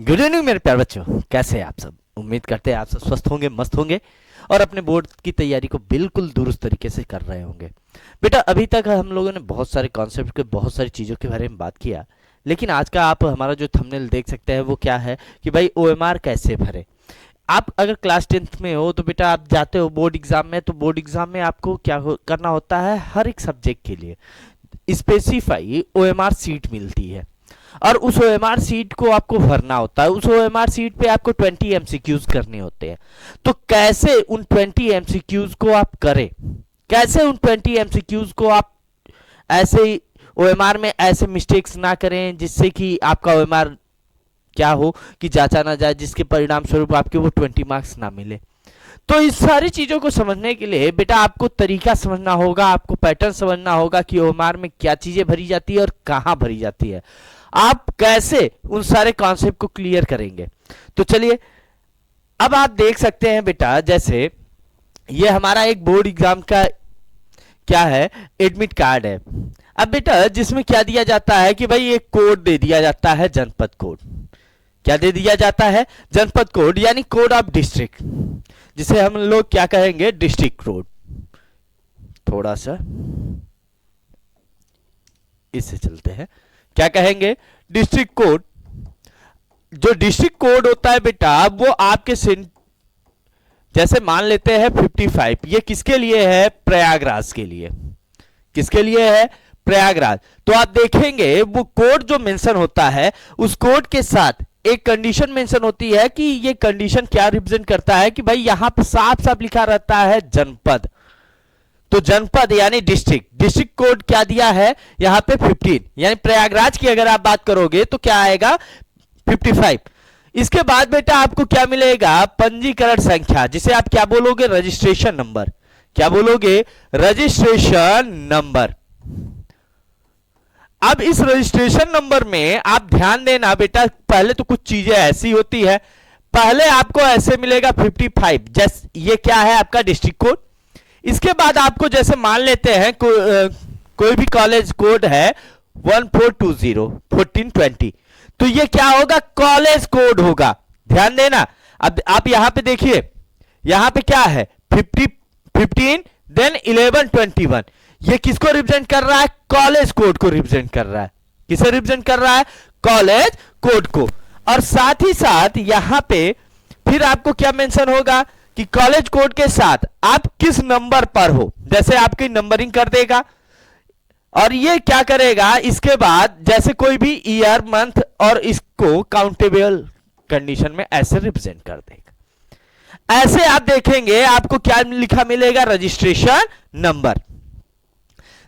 Good evening मेरे प्यारे बच्चों, कैसे हैं आप सब। उम्मीद करते हैं आप सब स्वस्थ होंगे, मस्त होंगे और अपने बोर्ड की तैयारी को बिल्कुल दुरुस्त तरीके से कर रहे होंगे। बेटा, अभी तक हम लोगों ने बहुत सारे कॉन्सेप्ट के, बहुत सारी चीज़ों के बारे में बात किया, लेकिन आज का आप हमारा जो थंबनेल देख सकते हैं वो क्या है कि भाई ओएमआर कैसे भरे। आप अगर क्लास 10th में हो तो बेटा आप जाते हो बोर्ड एग्जाम में, तो बोर्ड एग्जाम में आपको क्या करना होता है, हर एक सब्जेक्ट के लिए स्पेसिफाई ओएमआर सीट मिलती है और उस ओएमआर सीट को आपको भरना होता है। उस ओएमआर सीट पे आपको 20 एमसीक्यूज करने होते हैं। तो कैसे उन 20 एमसीक्यूज को आप करें, कैसे उन 20 एमसीक्यूज को आप ऐसे ओएमआर में ऐसे मिस्टेक्स ना करें जिससे कि आपका ओएमआर क्या हो कि जांचा ना जाए, जिसके परिणाम स्वरूप आपके वो 20 मार्क्स ना मिले। तो इस सारी चीजों को समझने के लिए बेटा आपको तरीका समझना होगा, आपको पैटर्न समझना होगा कि ओएमआर में क्या चीजें भरी जाती है और कहां भरी जाती है। आप कैसे उन सारे कॉन्सेप्ट को क्लियर करेंगे। तो चलिए, अब आप देख सकते हैं बेटा, जैसे ये हमारा एक बोर्ड एग्जाम का क्या है, एडमिट कार्ड है। अब बेटा जिसमें क्या दिया जाता है कि भाई एक कोड दे दिया जाता है, जनपद कोड। क्या दे दिया जाता है? जनपद कोड, यानी कोड ऑफ डिस्ट्रिक्ट, जिसे हम लोग क्या कहेंगे, डिस्ट्रिक्ट कोड। थोड़ा सा इससे चलते हैं, क्या कहेंगे, डिस्ट्रिक्ट कोड। जो डिस्ट्रिक्ट कोड होता है बेटा वो आपके जैसे मान लेते हैं 55, ये किसके लिए है, प्रयागराज के लिए। किसके लिए है? प्रयागराज। तो आप देखेंगे वो कोड जो मेंशन होता है, उस कोड के साथ एक कंडीशन मेंशन होती है कि ये कंडीशन क्या रिप्रेजेंट करता है कि भाई यहां पर साफ साफ लिखा रहता है जनपद। तो जनपद यानी डिस्ट्रिक्ट, डिस्ट्रिक्ट कोड क्या दिया है यहां पे 15, यानी प्रयागराज की अगर आप बात करोगे तो क्या आएगा, 55। इसके बाद बेटा आपको क्या मिलेगा, पंजीकरण संख्या, जिसे आप क्या बोलोगे, रजिस्ट्रेशन नंबर। क्या बोलोगे? Registration number. अब इस रजिस्ट्रेशन नंबर में आप ध्यान देना बेटा, पहले तो कुछ चीजें ऐसी होती है, पहले आपको ऐसे मिलेगा 55, जैसे ये क्या है आपका डिस्ट्रिक्ट कोड। इसके बाद आपको जैसे मान लेते हैं कोई भी कॉलेज कोड है 1420 1420, तो ये क्या होगा, कॉलेज कोड होगा। ध्यान देना। अब आप यहां पे देखिए, यहां पे क्या है 15 देन 1121, ये किसको रिप्रेजेंट कर रहा है, कॉलेज कोड को रिप्रेजेंट कर रहा है। किसे रिप्रेजेंट कर रहा है, कॉलेज कोड को। और साथ ही साथ यहां पे फिर आपको क्या मेंशन होगा कि कॉलेज कोड के साथ आप किस नंबर पर हो, जैसे आपकी नंबरिंग कर देगा। और ये क्या करेगा, इसके बाद जैसे कोई भी ईयर, मंथ और इसको काउंटेबल कंडीशन में ऐसे रिप्रेजेंट कर देगा। ऐसे आप देखेंगे आपको क्या लिखा मिलेगा, रजिस्ट्रेशन नंबर।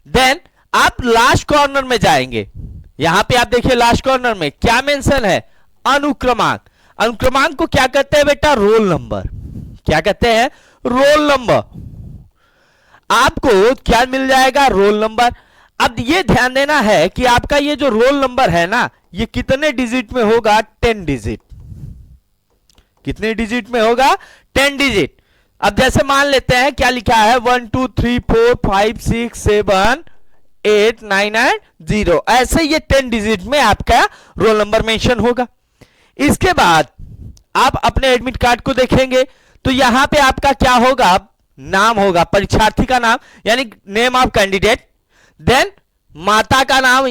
देन आप लास्ट कॉर्नर में जाएंगे, यहां पे आप देखिए लास्ट कॉर्नर में क्या मेंशन है, अनुक्रमांक। अनुक्रमांक को क्या कहते हैं बेटा, रोल नंबर। क्या कहते हैं, रोल नंबर। आपको क्या मिल जाएगा, रोल नंबर। अब ये ध्यान देना है कि आपका ये जो रोल नंबर है ना, ये कितने डिजिट में होगा, 10 डिजिट। कितने डिजिट में होगा, 10 डिजिट। अब जैसे मान लेते हैं क्या लिखा है, 1 2 3 4 5 6 7 8 9 एंड 0, ऐसे ये 10 डिजिट में आपका रोल नंबर मेंशन होगा। इसके बाद आप अपने एडमिट कार्ड को देखेंगे तो यहां पे आपका क्या होगा, नाम होगा, परीक्षार्थी का नाम यानी नेम ऑफ कैंडिडेट, देन माता का नाम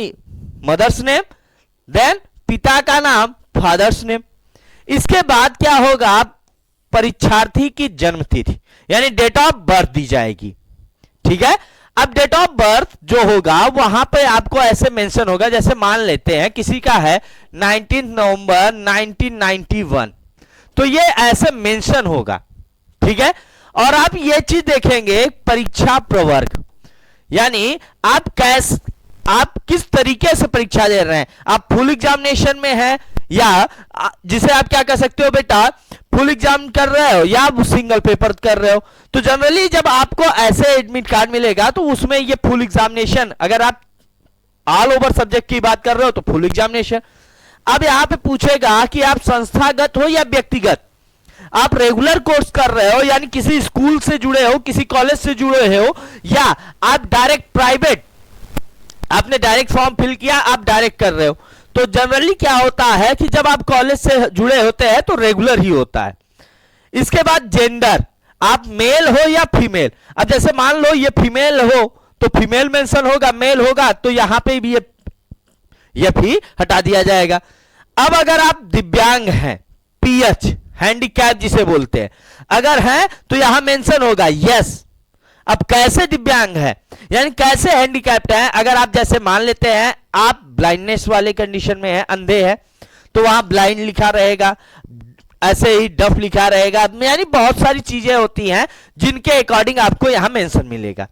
मदर्स नेम, देन पिता का नाम फादर्स नेम। इसके बाद क्या होगा, परीक्षार्थी की जन्म तिथि यानी डेट ऑफ बर्थ दी जाएगी। ठीक है। अब डेट ऑफ बर्थ जो होगा वहां पे आपको ऐसे मेंशन होगा, जैसे मान लेते हैं किसी का है 19 नवंबर 1991, तो ये ऐसे मेंशन होगा। ठीक है। और आप ये चीज देखेंगे, परीक्षा प्रवर्ग, यानी आप किस तरीके से परीक्षा दे रहे हैं, आप फुल एग्जामिनेशन में है या जिसे आप क्या कर सकते हो बेटा, फुल एग्जाम कर रहे हो या सिंगल पेपर कर रहे हो। तो जनरली जब आपको ऐसे एडमिट कार्ड मिलेगा तो उसमें ये फुल एग्जामिनेशन, अगर आप ऑल ओवर सब्जेक्ट की बात कर रहे हो तो फुल एग्जामिनेशन। अब यहां पे पूछेगा कि आप संस्थागत हो या व्यक्तिगत, आप रेगुलर कोर्स कर रहे हो यानी किसी स्कूल से जुड़े हो, किसी कॉलेज से जुड़े हो, या आप डायरेक्ट प्राइवेट, आपने डायरेक्ट फॉर्म फिल किया, आप डायरेक्ट कर रहे हो। तो जनरली क्या होता है कि जब आप कॉलेज से जुड़े होते हैं तो रेगुलर ही होता है। इसके बाद जेंडर, आप मेल हो या फीमेल। अब जैसे मान लो ये फीमेल हो तो फीमेल मेंशन होगा, मेल होगा तो यहां पे भी ये भी हटा दिया जाएगा। अब अगर आप दिव्यांग हैं, पीएच हैंडीकैप जिसे बोलते हैं, अगर हैं तो यहां मेंशन होगा यस। अब कैसे दिव्यांग है यानी कैसे हैंडीकैप्ड है, अगर आप जैसे मान लेते हैं आप ब्लाइंडनेस वाले कंडीशन में है, अंधे हैं, तो वहां ब्लाइंड लिखा रहेगा, ऐसे ही डफ लिखा रहेगा, यानी बहुत सारी चीजें होती हैं जिनके अकॉर्डिंग आपको यहां मेंशन मिलेगा।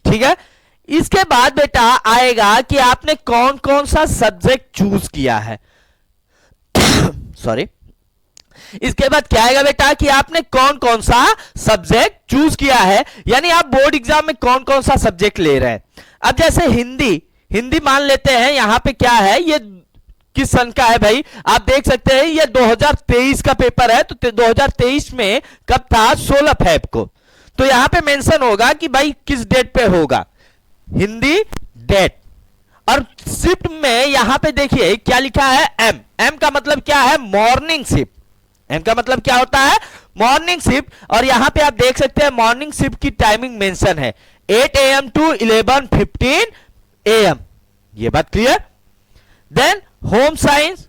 ठीक है, इसके बाद बेटा आएगा कि आपने कौन कौन सा सब्जेक्ट चूज किया है। सॉरी, इसके बाद क्या आएगा बेटा कि आपने कौन कौन सा सब्जेक्ट चूज किया है, यानी आप बोर्ड एग्जाम में कौन कौन सा सब्जेक्ट ले रहे हैं। अब जैसे हिंदी मान लेते हैं, यहां पे क्या है, ये किस सन का है भाई, आप देख सकते हैं ये 2023 का पेपर है, तो 2023 में कब था, 16 फेब को। तो यहां पे मेंशन होगा कि भाई किस डेट पे होगा, हिंदी डेट। और शिफ्ट में यहां पे देखिए क्या लिखा है, एम का मतलब क्या है, मॉर्निंग शिफ्ट। एम का मतलब क्या होता है, मॉर्निंग शिफ्ट। और यहां पे आप देख सकते हैं मॉर्निंग शिफ्ट की टाइमिंग मेंशन है 8 AM टू 11:15 AM। ये बात clear. Then home science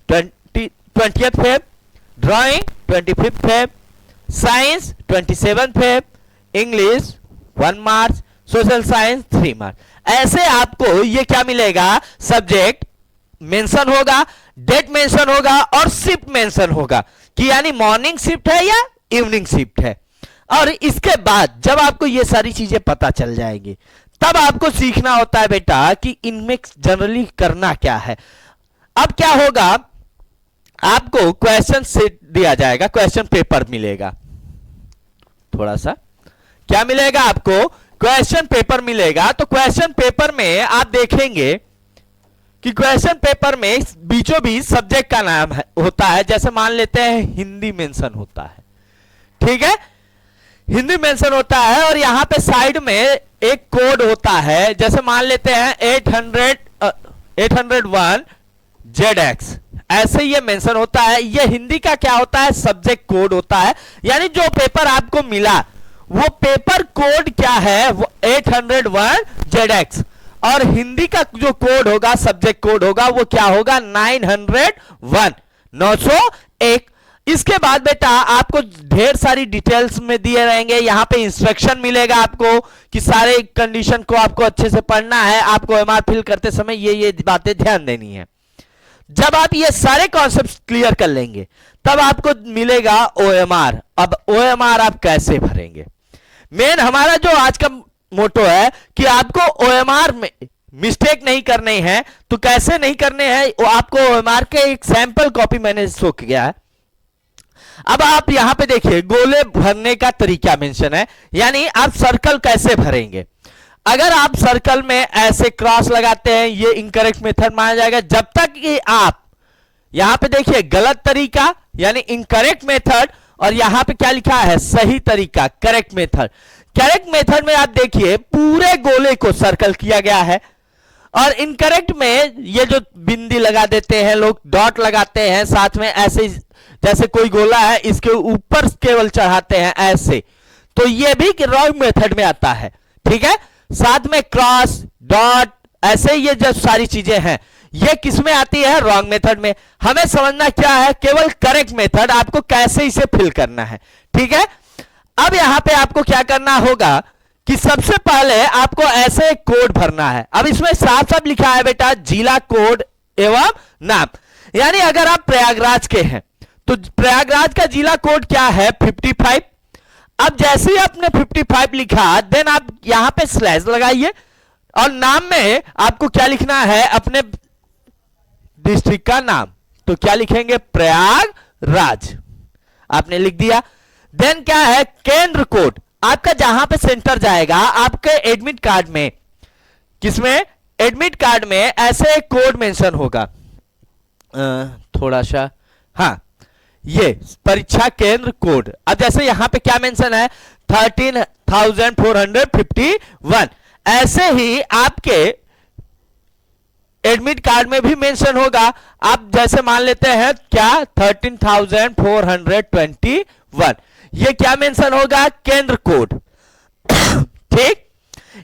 20th Feb, drawing 25th Feb, science 27th Feb, English 1 March, social science 3 March. ऐसे आपको ये क्या मिलेगा, सब्जेक्ट मेंशन होगा, डेट मेंशन होगा और शिफ्ट मेंशन होगा कि यानी मॉर्निंग शिफ्ट है या इवनिंग शिफ्ट है। और इसके बाद जब आपको ये सारी चीजें पता चल जाएंगी तब आपको सीखना होता है बेटा कि इनमें जनरली करना क्या है। अब क्या होगा, आपको क्वेश्चन सेट दिया जाएगा, क्वेश्चन पेपर मिलेगा, थोड़ा सा क्या मिलेगा आपको, क्वेश्चन पेपर मिलेगा। तो क्वेश्चन पेपर में आप देखेंगे कि क्वेश्चन पेपर में बीचों बीच सब्जेक्ट का नाम होता है, जैसे मान लेते हैं हिंदी मेंशन होता है, ठीक है, हिंदी मेंशन होता है और यहां पे साइड में एक कोड होता है, जैसे मान लेते हैं 801 ZX, ऐसे ये मेंशन होता है। ये हिंदी का क्या होता है, सब्जेक्ट कोड होता है, यानी जो पेपर आपको मिला वो पेपर कोड क्या है, वो 801 ZX। और हिंदी का जो कोड होगा, सब्जेक्ट कोड होगा, वो क्या होगा, 901। इसके बाद बेटा आपको ढेर सारी डिटेल्स में दिए रहेंगे, यहां पे इंस्ट्रक्शन मिलेगा आपको कि सारे कंडीशन को आपको अच्छे से पढ़ना है, आपको एमआर फिल करते समय ये बातें ध्यान देनी है। जब आप ये सारे कॉन्सेप्ट क्लियर कर लेंगे तब आपको मिलेगा ओएमआर। अब ओएमआर आप कैसे भरेंगे, मेन हमारा जो आज का मोटो है कि आपको ओएमआर में मिस्टेक नहीं करनी है। तो कैसे नहीं करने हैं, वो आपको ओएमआर के एक सैंपल कॉपी मैंने शो किया है। अब आप यहां पे देखिए गोले भरने का तरीका मेंशन है, यानी आप सर्कल कैसे भरेंगे। अगर आप सर्कल में ऐसे क्रॉस लगाते हैं ये इनकरेक्ट मेथड माना जाएगा, जब तक कि आप यहां पे देखिए गलत तरीका यानी इनकरेक्ट मेथड, और यहां पे क्या लिखा है, सही तरीका करेक्ट मेथड। करेक्ट मेथड में आप देखिए पूरे गोले को सर्कल किया गया है, और इनकरेक्ट में ये जो बिंदी लगा देते हैं लोग, डॉट लगाते हैं साथ में, ऐसे जैसे कोई गोला है इसके ऊपर केवल चढ़ाते हैं ऐसे, तो ये भी रॉन्ग मेथड में आता है। ठीक है, साथ में क्रॉस डॉट ऐसे ये जो सारी चीजें हैं ये किस में आती है, रॉन्ग मेथड में। हमें समझना क्या है, केवल करेक्ट मेथड, आपको कैसे इसे फिल करना है। ठीक है, अब यहां पे आपको क्या करना होगा कि सबसे पहले आपको ऐसे कोड भरना है। अब इसमें साफ साफ लिखा है बेटा जिला कोड एवं नाम, यानी अगर आप प्रयागराज के हैं तो प्रयागराज का जिला कोड क्या है, 55। अब जैसे ही आपने 55 लिखा, देन आप यहां पे स्लैश लगाइए और नाम में आपको क्या लिखना है, अपने डिस्ट्रिक्ट का नाम। तो क्या लिखेंगे, प्रयागराज, आपने लिख दिया। देन क्या है, केंद्र कोड, आपका जहां पे सेंटर जाएगा आपके एडमिट कार्ड में, किसमें, एडमिट कार्ड में ऐसे एक कोड मेंशन होगा, थोड़ा सा, हाँ ये परीक्षा केंद्र कोड। अब जैसे यहां पे क्या मेंशन है, 13,451। ऐसे ही आपके एडमिट कार्ड में भी मेंशन होगा। आप जैसे मान लेते हैं क्या 13,421, ये क्या मेंशन होगा, केंद्र कोड। ठीक,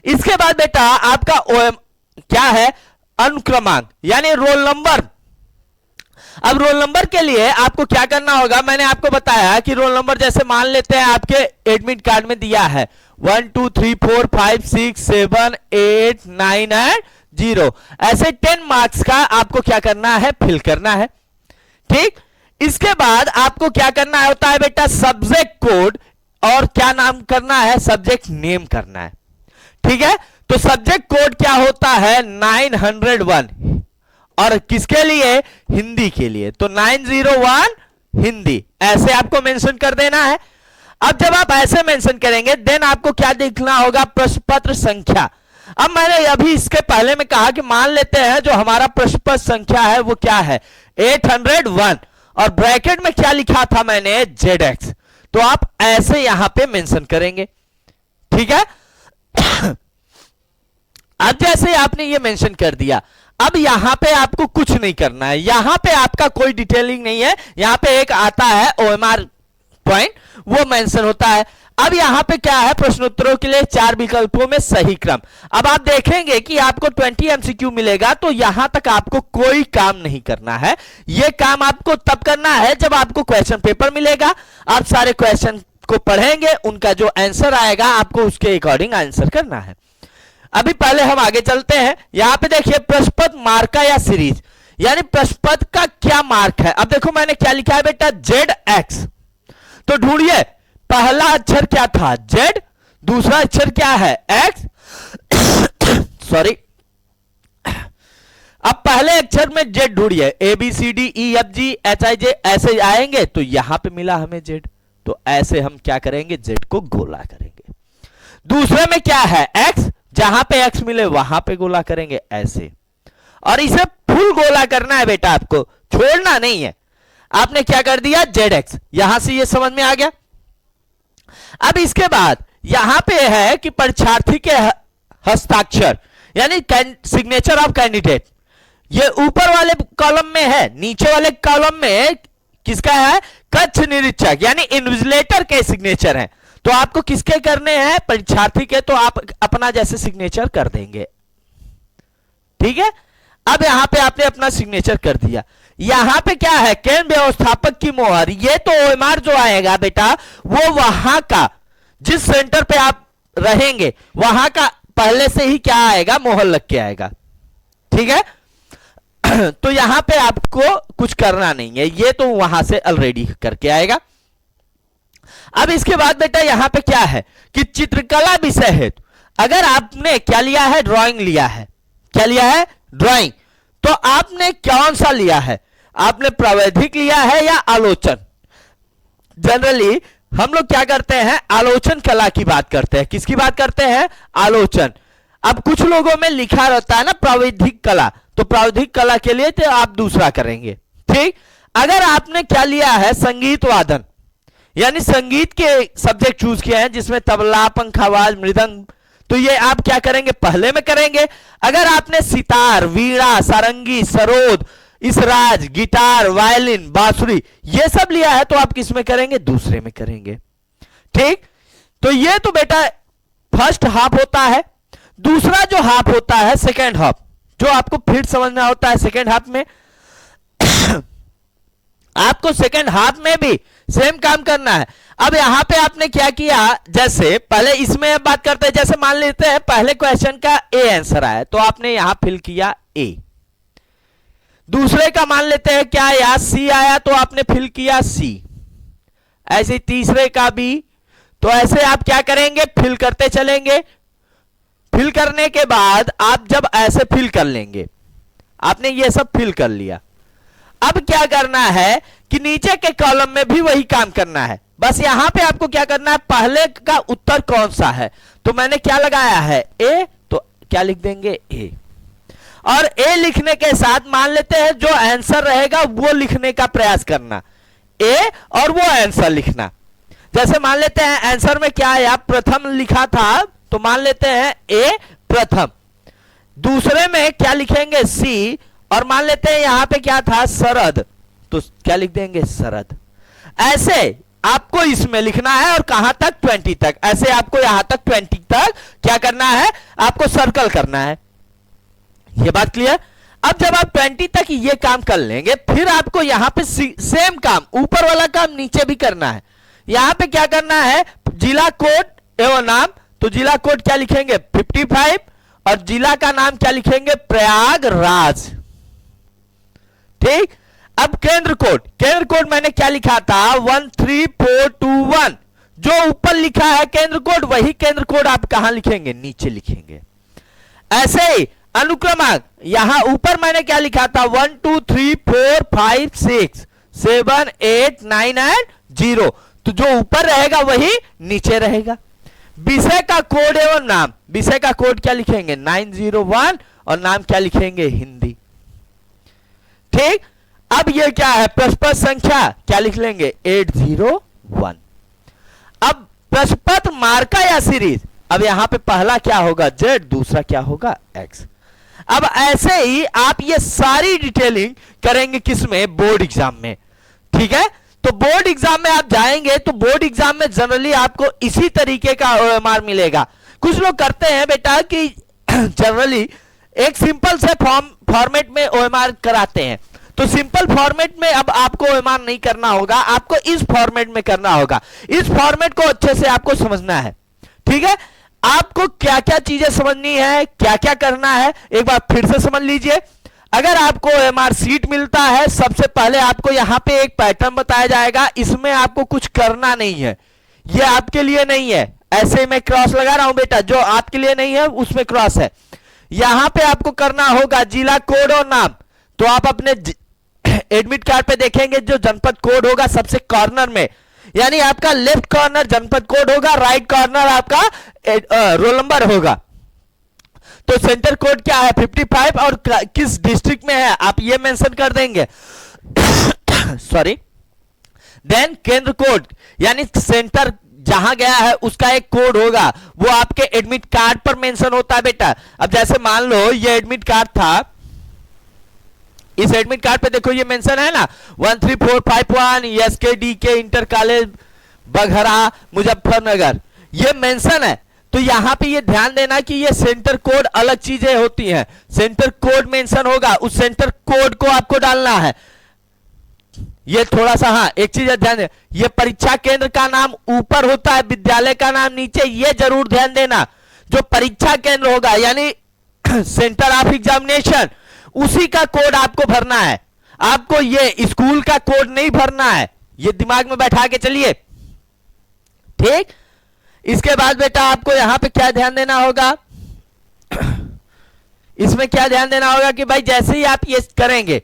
इसके बाद बेटा आपका OM क्या है, अनुक्रमांक यानी रोल नंबर। अब रोल नंबर के लिए आपको क्या करना होगा, मैंने आपको बताया कि रोल नंबर जैसे मान लेते हैं आपके एडमिट कार्ड में दिया है 1 2 3 4 5 6 7 8 9 एंड 0, ऐसे 10 मार्क्स का आपको क्या करना है, फिल करना है। ठीक, इसके बाद आपको क्या करना होता है बेटा, सब्जेक्ट कोड और क्या नाम करना है, सब्जेक्ट नेम करना है। ठीक है, तो सब्जेक्ट कोड क्या होता है 901 और किसके लिए, हिंदी के लिए, तो 901 हिंदी, ऐसे आपको मेंशन कर देना है। अब जब आप ऐसे मेंशन करेंगे देन आपको क्या देखना होगा, प्रश्न पत्र संख्या। अब मैंने अभी इसके पहले में कहा कि मान लेते हैं जो हमारा प्रश्न पत्र संख्या है वो क्या है 801 और ब्रैकेट में क्या लिखा था मैंने, ZX, तो आप ऐसे यहां पे मेंशन करेंगे। ठीक है, अब जैसे आपने ये मेंशन कर दिया, अब यहां पे आपको कुछ नहीं करना है, यहां पे आपका कोई डिटेलिंग नहीं है, यहां पे एक आता है OMR पॉइंट, वो मेंशन होता है। अब यहां पे क्या है, प्रश्नोत्तरों के लिए 4 विकल्पों में सही क्रम। अब आप देखेंगे कि आपको 20 MCQ मिलेगा, तो यहां तक आपको कोई काम नहीं करना है। यह काम आपको तब करना है जब आपको क्वेश्चन पेपर मिलेगा, आप सारे क्वेश्चन को पढ़ेंगे, उनका जो आंसर आएगा आपको उसके अकॉर्डिंग आंसर करना है। अभी पहले हम आगे चलते हैं, यहां पे देखिए प्रश्न पत्र मार्का या सीरीज, यानी प्रश्न पत्र का क्या मार्क है। अब देखो मैंने क्या लिखा है बेटा, ZX, तो ढूंढिए पहला अक्षर क्या था, Z, दूसरा अक्षर क्या है, X, सॉरी, अब पहले अक्षर में Z ढूंढिए, ABCDEFGHIJ ऐसे आएंगे, तो यहां पे मिला हमें Z, तो ऐसे हम क्या करेंगे, Z को गोला करेंगे। दूसरे में क्या है, X, जहां पे X मिले वहां पे गोला करेंगे ऐसे, और इसे फुल गोला करना है बेटा, आपको छोड़ना नहीं है। आपने क्या कर दिया, ZX, यहां से ये समझ में आ गया। अब इसके बाद यहां पे है कि परीक्षार्थी के हस्ताक्षर यानी सिग्नेचर ऑफ कैंडिडेट, ये ऊपर वाले कॉलम में है, नीचे वाले कॉलम में किसका है, कक्ष निरीक्षक यानी इन्विजिलेटर के सिग्नेचर है। तो आपको किसके करने हैं, परीक्षार्थी के, तो आप अपना जैसे सिग्नेचर कर देंगे। ठीक है, अब यहां पे आपने अपना सिग्नेचर कर दिया। यहां पे क्या है, केंद्र व्यवस्थापक की मोहर, ये तो OMR जो आएगा बेटा वो वहां का, जिस सेंटर पे आप रहेंगे वहां का पहले से ही क्या आएगा, मोहर लग के आएगा। ठीक है, तो यहां पे आपको कुछ करना नहीं है, ये तो वहां से ऑलरेडी करके आएगा। अब इसके बाद बेटा यहां पे क्या है कि चित्रकला विषय है, अगर आपने क्या लिया है, ड्राइंग लिया है, क्या लिया है, ड्राइंग, तो आपने कौन सा लिया है, आपने प्रावैधिक लिया है या आलोचन। जनरली हम लोग क्या करते हैं, आलोचन कला की बात करते हैं, किसकी बात करते हैं, आलोचन। अब कुछ लोगों में लिखा रहता है ना प्राविधिक कला, तो प्राविधिक कला के लिए तो आप दूसरा करेंगे। ठीक, अगर आपने क्या लिया है, संगीत वादन यानी संगीत के सब्जेक्ट चूज किए हैं जिसमें तबला, पंखावाज, मृदंग, तो ये आप क्या करेंगे, पहले में करेंगे। अगर आपने सितार, वीणा, सारंगी, सरोद, इसराज, गिटार, वायलिन, बांसुरी ये सब लिया है तो आप किस में करेंगे, दूसरे में करेंगे। ठीक, तो ये तो बेटा फर्स्ट हाफ होता है। दूसरा जो हाफ होता है सेकेंड हाफ, जो आपको फिर समझना होता है सेकेंड हाफ में आपको सेकेंड हाफ में भी सेम काम करना है। अब यहां पे आपने क्या किया, जैसे पहले इसमें बात करते हैं, जैसे मान लेते हैं पहले क्वेश्चन का ए आंसर आया तो आपने यहां फिल किया ए, दूसरे का मान लेते हैं क्या आया, सी आया तो आपने फिल किया सी, ऐसे तीसरे का भी, तो ऐसे आप क्या करेंगे, फिल करते चलेंगे। फिल करने के बाद आप जब ऐसे फिल कर लेंगे, आपने ये सब फिल कर लिया, अब क्या करना है कि नीचे के कॉलम में भी वही काम करना है, बस यहां पे आपको क्या करना है, पहले का उत्तर कौन सा है, तो मैंने क्या लगाया है ए, तो क्या लिख देंगे ए, और ए लिखने के साथ मान लेते हैं जो आंसर रहेगा वो लिखने का प्रयास करना, ए और वो आंसर लिखना। जैसे मान लेते हैं आंसर में क्या आया, प्रथम लिखा था तो मान लेते हैं ए प्रथम, दूसरे में क्या लिखेंगे सी, और मान लेते हैं यहां पे क्या था शरद, तो क्या लिख देंगे शरद। ऐसे आपको इसमें लिखना है और कहां तक 20 तक, ऐसे आपको यहां तक 20 तक क्या करना है, आपको सर्कल करना है। ये बात क्लियर। अब जब आप 20 तक ये काम कर लेंगे, फिर आपको यहां पे सेम काम, ऊपर वाला काम नीचे भी करना है। यहां पे क्या करना है, जिला कोड एवं नाम, तो जिला कोड क्या लिखेंगे 55, और जिला का नाम क्या लिखेंगे प्रयागराज। ठीक। अब केंद्र कोड, केंद्र कोड मैंने क्या लिखा था 13421, जो ऊपर लिखा है केंद्र कोड, वही केंद्र कोड आप कहां लिखेंगे, नीचे लिखेंगे। ऐसे ही अनुक्रमांक, यहां ऊपर मैंने क्या लिखा था 1 2 3 4 5 6 7 8 9 एंड 0, तो जो ऊपर रहेगा वही नीचे रहेगा। विषय का कोड एवं नाम, विषय का कोड क्या लिखेंगे 901, और नाम क्या लिखेंगे हिंदी। ठीक। अब ये क्या है प्रश्न पत्र संख्या, क्या लिख लेंगे 801। अब प्रश्न पत्र मार्का या सीरीज, अब यहां पे पहला क्या होगा Z, दूसरा क्या होगा X। अब ऐसे ही आप ये सारी डिटेलिंग करेंगे किसमें, बोर्ड एग्जाम में। ठीक है, तो बोर्ड एग्जाम में आप जाएंगे तो बोर्ड एग्जाम में जनरली आपको इसी तरीके का OMR मिलेगा। कुछ लोग करते हैं बेटा कि जनरली एक सिंपल से फॉर्मेट में OMR कराते हैं, तो सिंपल फॉर्मेट में अब आपको OMR नहीं करना होगा, आपको इस फॉर्मेट में करना होगा। इस फॉर्मेट को अच्छे से आपको समझना है। ठीक है, आपको क्या क्या चीजें समझनी है, क्या क्या करना है, एक बार फिर से समझ लीजिए। अगर आपको OMR सीट मिलता है, सबसे पहले आपको यहां पे एक पैटर्न बताया जाएगा, इसमें आपको कुछ करना नहीं है, ये आपके लिए नहीं है। ऐसे मैं क्रॉस लगा रहा हूं बेटा, जो आपके लिए नहीं है उसमें क्रॉस है। यहां पे आपको करना होगा जिला कोड और नाम, तो आप अपने एडमिट कार्ड पे देखेंगे जो जनपद कोड होगा सबसे कॉर्नर में, यानी आपका लेफ्ट कॉर्नर जनपद कोड होगा, राइट कॉर्नर आपका रोल नंबर होगा। तो सेंटर कोड क्या है 55, और किस डिस्ट्रिक्ट में है आप ये मेंशन कर देंगे। सॉरी। देन केंद्र कोड, यानी सेंटर जहां गया है उसका एक कोड होगा, वो आपके एडमिट कार्ड पर मेंशन होता है बेटा। अब जैसे मान लो ये एडमिट कार्ड था, इस एडमिट कार्ड पे देखो ये मेंशन है ना 13451 SKDK इंटर कॉलेज बघरा मुजफ्फरनगर, ये मेंशन है। तो यहां पे ये ध्यान देना कि ये सेंटर कोड अलग चीजें होती हैं, सेंटर कोड मेंशन होगा, उस सेंटर कोड को आपको डालना है। ये थोड़ा सा, हाँ एक चीज ध्यान दे, ये परीक्षा केंद्र का नाम ऊपर होता है, विद्यालय का नाम नीचे, ये जरूर ध्यान देना। जो परीक्षा केंद्र होगा यानी सेंटर ऑफ एग्जामिनेशन, उसी का कोड आपको भरना है, आपको ये स्कूल का कोड नहीं भरना है, ये दिमाग में बैठा के चलिए। ठीक। इसके बाद बेटा आपको यहां पे क्या ध्यान देना होगा, इसमें क्या ध्यान देना होगा कि भाई जैसे ही आप ये करेंगे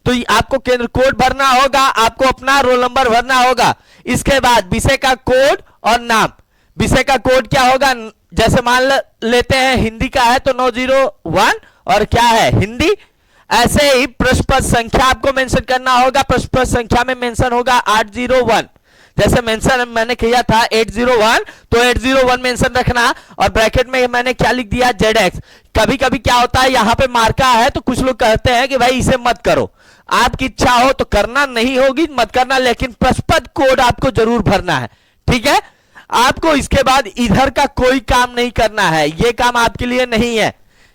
तो आपको केंद्र कोड भरना होगा, आपको अपना रोल नंबर भरना होगा। इसके बाद विषय का कोड और नाम, विषय का कोड क्या होगा, जैसे मान लेते हैं हिंदी का है तो 901, और क्या है हिंदी। ऐसे ही प्रश्न पत्र संख्या आपको मेंशन करना होगा, प्रश्न पत्र संख्या में मेंशन होगा 801, जैसे मेंशन मैंने किया था 801, तो 801 मेंशन रखना, और ब्रैकेट में मैंने क्या लिख दिया ZX। कभी कभी क्या होता है यहां पे मार्का है तो कुछ लोग कहते हैं कि भाई इसे मत करो, आपकी इच्छा हो तो करना, नहीं होगी मत करना, लेकिन प्रश्न पत्र कोड आपको जरूर भरना है। ठीक है, आपको इसके बाद इधर का कोई काम नहीं करना है, ये काम आपके लिए नहीं है।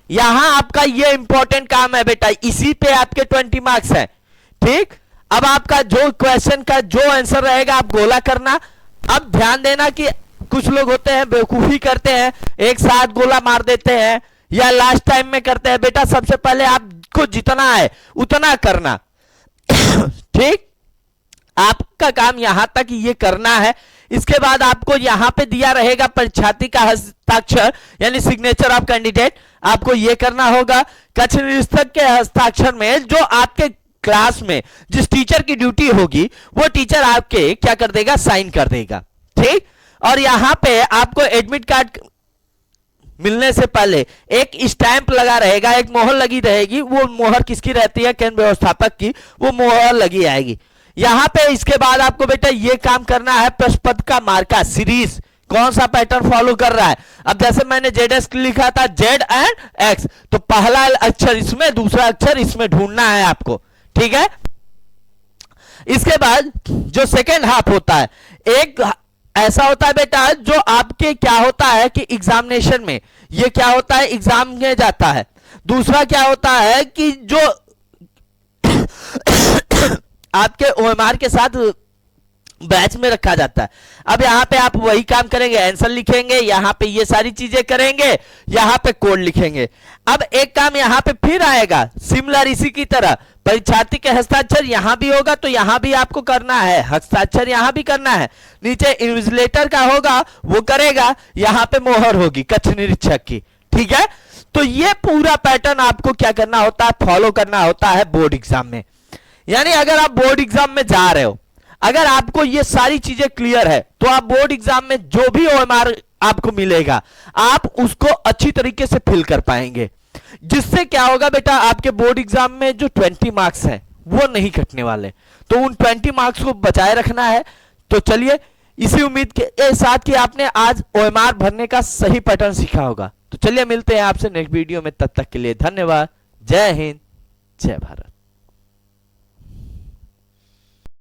यहां आपका ये इंपॉर्टेंट काम है बेटा, इसी पे आपके 20 मार्क्स है। ठीक। अब आपका जो क्वेश्चन का जो आंसर रहेगा आप गोला करना। अब ध्यान देना कि कुछ लोग होते हैं बेवकूफी करते हैं, एक साथ गोला मार देते हैं या लास्ट टाइम में करते हैं। बेटा सबसे पहले आपको जितना है उतना करना। ठीक। आपका काम यहां तक ये करना है। इसके बाद आपको यहां पे दिया रहेगा परीक्षार्थी का हस्ताक्षर यानी सिग्नेचर ऑफ कैंडिडेट, आपको ये करना होगा। कक्ष निरीक्षक के हस्ताक्षर में जो आपके क्लास में जिस टीचर की ड्यूटी होगी वो टीचर आपके क्या कर देगा, साइन कर देगा। ठीक। और यहां पे आपको एडमिट कार्ड मिलने से पहले एक स्टैंप लगा रहेगा, एक मोहर लगी रहेगी। वो मोहर किसकी रहती है, केंद्र व्यवस्थापक की, वो मोहर लगी आएगी यहां पे। इसके बाद आपको बेटा ये काम करना है, प्रश्न पत्र का मार्का सीरीज कौन सा पैटर्न फॉलो कर रहा है। अब जैसे मैंने जेड लिखा था, जेड एंड एक्स, तो पहला अक्षर इसमें, दूसरा अक्षर इसमें ढूंढना है आपको, ठीक है। इसके बाद जो सेकेंड हाफ होता है, एक ऐसा होता है बेटा जो आपके क्या होता है कि एग्जामिनेशन में ये क्या होता है, एग्जाम में जाता है। दूसरा क्या होता है कि जो आपके ओएमआर के साथ बैच में रखा जाता है। अब यहां पे आप वही काम करेंगे, आंसर लिखेंगे, यहां पे ये सारी चीजें करेंगे, यहां पे कोड लिखेंगे। अब एक काम यहां पे फिर आएगा सिमिलर इसी की तरह, परीक्षार्थी के हस्ताक्षर यहां भी होगा तो यहां भी आपको करना है, हस्ताक्षर यहां भी करना है, नीचे इन्विजिलेटर का होगा वो करेगा, यहां पे मोहर होगी कक्ष निरीक्षक की, ठीक है। तो ये पूरा पैटर्न आपको क्या करना होता है, फॉलो करना होता है बोर्ड एग्जाम में। यानी अगर आप बोर्ड एग्जाम में जा रहे हो, अगर आपको ये सारी चीजें क्लियर है तो आप बोर्ड एग्जाम में जो भी ओएमआर आपको मिलेगा आप उसको अच्छी तरीके से फिल कर पाएंगे, जिससे क्या होगा बेटा, आपके बोर्ड एग्जाम में जो 20 मार्क्स हैं वो नहीं कटने वाले। तो उन 20 मार्क्स को बचाए रखना है। तो चलिए इसी उम्मीद के साथ कि आपने आज ओएमआर भरने का सही पैटर्न सीखा होगा। तो चलिए मिलते हैं आपसे नेक्स्ट वीडियो में, तब तक के लिए धन्यवाद। जय हिंद, जय भारत।